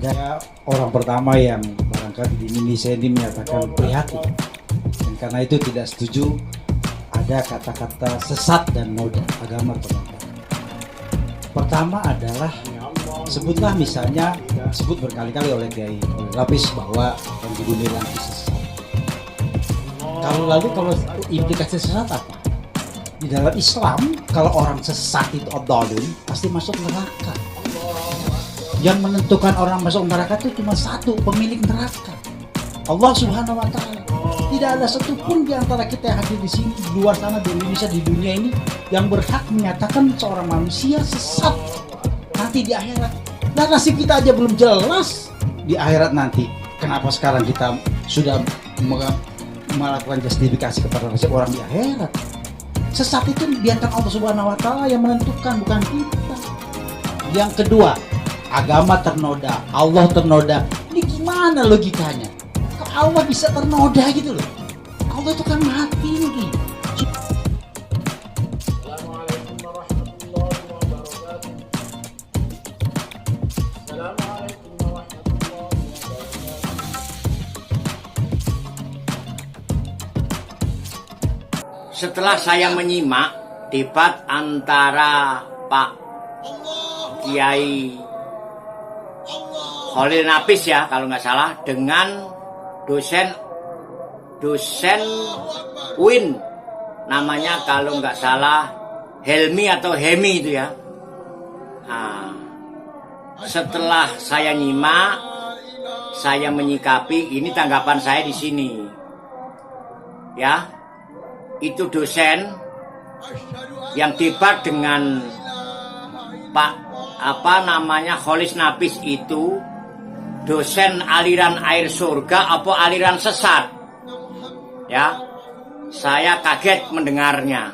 Ada orang pertama yang barangkali di Indonesia ini menyatakan prihatin, dan karena itu tidak setuju ada kata-kata sesat dan noda agama teman-teman. Pertama adalah sebutlah misalnya disebut berkali-kali oleh Kiai Lapis bahwa yang digunakan itu sesat. Kalau implikasi sesat apa? Di dalam Islam kalau orang sesat itu adalun pasti masuk neraka. Yang menentukan orang masuk neraka itu cuma satu, pemilik neraka, Allah Subhanahu Wa Taala. Tidak ada satupun di antara kita yang hadir di sini, di luar sana, di Indonesia, di dunia ini yang berhak menyatakan seorang manusia sesat nanti di akhirat. Dan nasib kita aja belum jelas di akhirat nanti. Kenapa sekarang kita sudah melakukan justifikasi kepada nasib orang di akhirat? Sesat itu biarkan Allah Subhanahu Wa Taala yang menentukan, bukan kita. Yang kedua, agama ternoda, Allah ternoda. Ini gimana logikanya? Kok Allah bisa ternoda gitu loh? Allah itu kan maha tinggi. Assalamualaikum warahmatullahi wabarakatuh. Assalamualaikum warahmatullahi wabarakatuh. Setelah saya menyimak debat antara Pak Kiai Khalil Nafis ya kalau nggak salah dengan dosen UIN namanya kalau nggak salah Helmi atau Hemi itu ya. Nah, setelah saya nyimak, saya menyikapi, ini tanggapan saya di sini ya. Itu dosen yang debat dengan Pak Khalil Nafis itu dosen aliran air surga apa aliran sesat ya. Saya kaget mendengarnya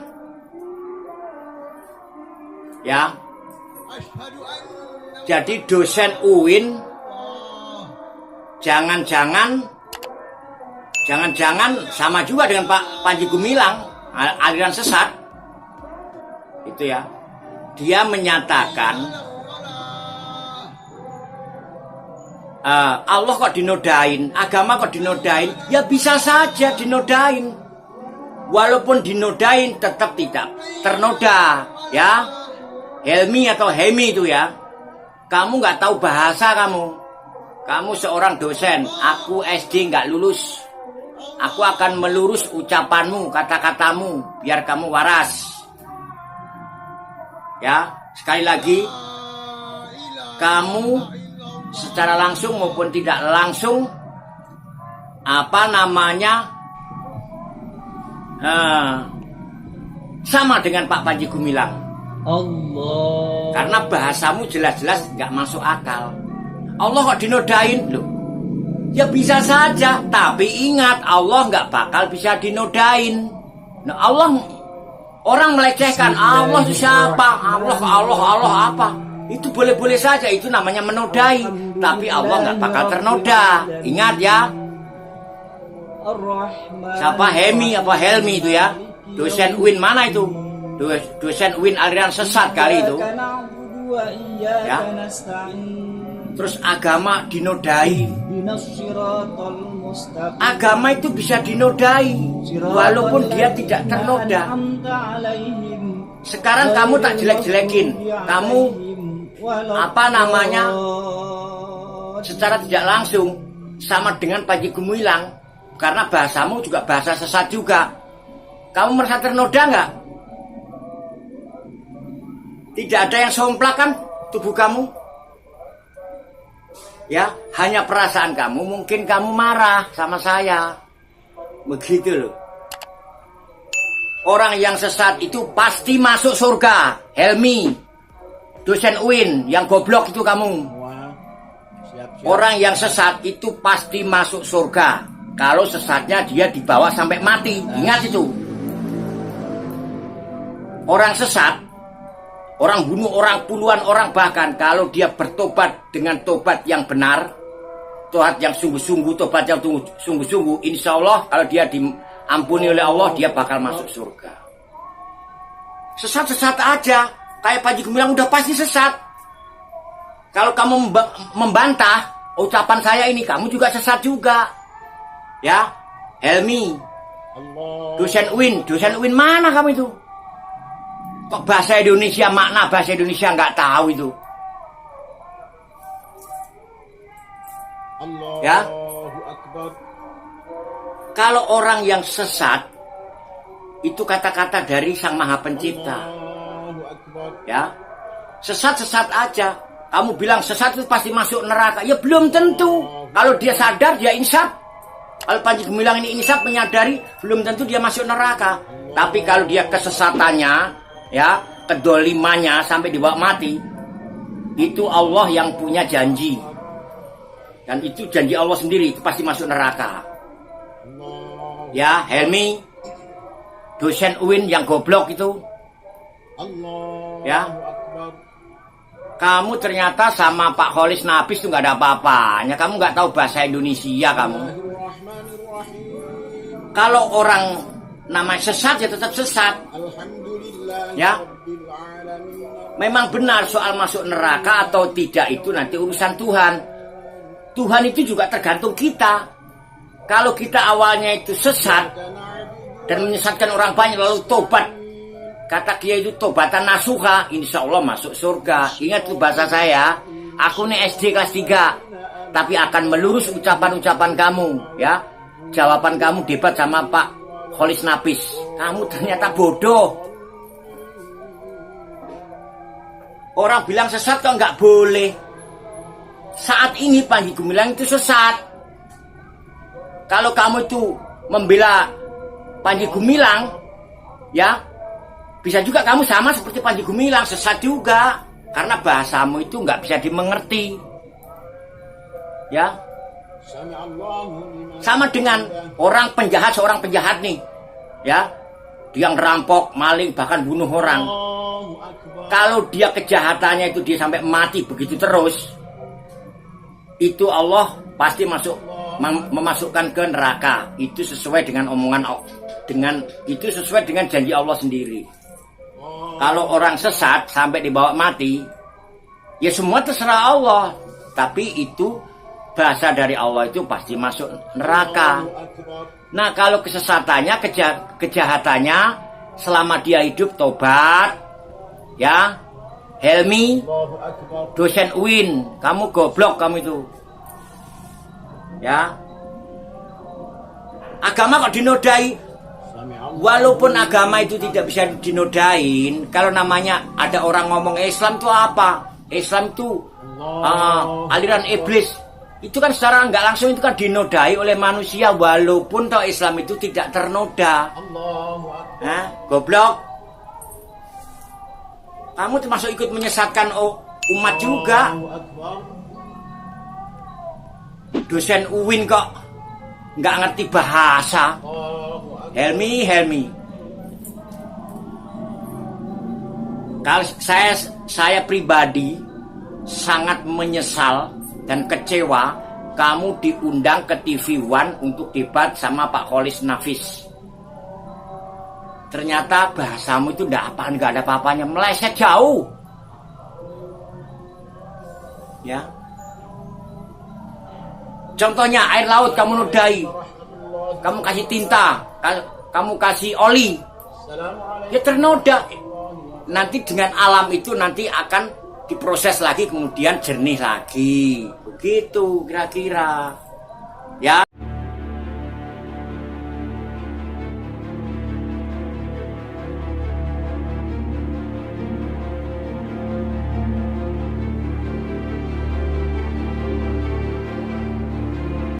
ya. Jadi dosen UIN jangan-jangan sama juga dengan Pak Panji Gumilang aliran sesat itu ya. Dia menyatakan Allah kok dinodain, agama kok dinodain. Ya bisa saja dinodain. Walaupun dinodain tetap tidak ternoda ya. Helmi atau Hemi itu ya. Kamu nggak tahu bahasa kamu. Kamu seorang dosen, aku SD nggak lulus. Aku akan melurus ucapanmu, kata-katamu biar kamu waras. Ya, sekali lagi kamu secara langsung maupun tidak langsung sama dengan Pak Panji Gumilang. Allah. Karena bahasamu jelas-jelas nggak masuk akal. Allah kok dinodain loh? Ya bisa saja, tapi ingat Allah nggak bakal bisa dinodain. Nah, Allah, orang melecehkan Allah itu siapa? Allah apa? Itu boleh-boleh saja, itu namanya menodai. Tapi Allah nggak bakal ternoda. Ingat ya. Siapa Hemi apa Helmi itu ya? Dosen UIN mana itu? Dosen UIN aliran sesat kali itu. Ya. Terus agama dinodai. Agama itu bisa dinodai walaupun dia tidak ternoda. Sekarang kamu tak jelek-jelekin. Kamu secara tidak langsung sama dengan Panji Gumilang karena bahasamu juga bahasa sesat juga. Kamu merasa ternoda nggak? Tidak ada yang somplak kan tubuh kamu? Ya, hanya perasaan kamu. Mungkin kamu marah sama saya. Begitu loh. Orang yang sesat itu pasti masuk surga. Helmi, dosen UIN yang goblok itu kamu. Orang yang sesat itu pasti masuk surga. Kalau sesatnya dia dibawa sampai mati. Ingat itu. Orang sesat, orang bunuh orang, puluhan orang bahkan, kalau dia bertobat dengan tobat yang benar, tobat yang sungguh-sungguh, tobat yang sungguh-sungguh, insya Allah kalau dia diampuni oleh Allah, dia bakal masuk surga. Sesat-sesat aja, kayak Panji Gumilang udah pasti sesat. Kalau kamu membantah, ucapan saya ini kamu juga sesat juga. Ya, Helmi, dosen Uin mana kamu itu? Kok bahasa Indonesia, makna bahasa Indonesia nggak tahu itu? Ya, kalau orang yang sesat itu kata-kata dari Sang Maha Pencipta. Ya, sesat-sesat aja. Kamu bilang sesat itu pasti masuk neraka. Ya belum tentu. Kalau dia sadar, dia insaf. Kalau Panji Gumilang ini insaf menyadari, belum tentu dia masuk neraka. Tapi kalau dia kesesatannya, ya, kedolimannya sampai dibawa mati, itu Allah yang punya janji. Dan itu janji Allah sendiri, itu pasti masuk neraka. Ya, Helmi, dosen Uin yang goblok itu. Ya, kamu ternyata sama Pak Kholis Nafis itu nggak ada apa-apanya. Kamu nggak tahu bahasa Indonesia kamu. Kalau orang namanya sesat ya tetap sesat. Ya, memang benar soal masuk neraka atau tidak itu nanti urusan Tuhan. Tuhan itu juga tergantung kita. Kalau kita awalnya itu sesat dan menyesatkan orang banyak lalu tobat, kata dia itu tobatan nasuha, insya Allah masuk surga. Ingat tuh bahasa saya, aku nih SD kelas 3, tapi akan melurus ucapan-ucapan kamu, ya. Jawaban kamu debat sama Pak Kholis Nafis. Kamu ternyata bodoh. Orang bilang sesat kok nggak boleh. Saat ini Panji Gumilang itu sesat. Kalau kamu itu membela Panji Gumilang, ya, bisa juga kamu sama seperti Panji Gumilang, sesat juga. Karena bahasamu itu nggak bisa dimengerti. Ya, sama dengan orang penjahat, seorang penjahat nih, ya, dia ngerampok, maling, bahkan bunuh orang. Kalau dia kejahatannya itu dia sampai mati begitu terus, itu Allah pasti memasukkan ke neraka. Itu sesuai dengan omongan, itu sesuai dengan janji Allah sendiri. Kalau orang sesat sampai dibawa mati, ya semua terserah Allah. Tapi itu bahasa dari Allah itu pasti masuk neraka. Nah, kalau kesesatannya, kejahatannya, selama dia hidup tobat, ya, Helmi, dosen Uin, kamu goblok kamu itu. Ya, agama kok dinodai? Walaupun agama itu tidak bisa dinodain, kalau namanya ada orang ngomong Islam itu apa? Islam itu aliran iblis. Itu kan secara nggak langsung itu kan dinodai oleh manusia, walaupun toh Islam itu tidak ternoda. Goblok. Kamu termasuk ikut menyesatkan umat juga. Dosen Uin kok nggak ngerti bahasa. Helmi. Kalau saya pribadi sangat menyesal dan kecewa kamu diundang ke TV One untuk debat sama Pak Kholis Nafis. Ternyata bahasamu itu nggak ada apa-apanya, meleset jauh. Ya. Contohnya air laut kamu nodai, kamu kasih tinta, kamu kasih oli, ya ternoda. Nanti dengan alam itu nanti akan diproses lagi kemudian jernih lagi. Begitu kira-kira. Ya.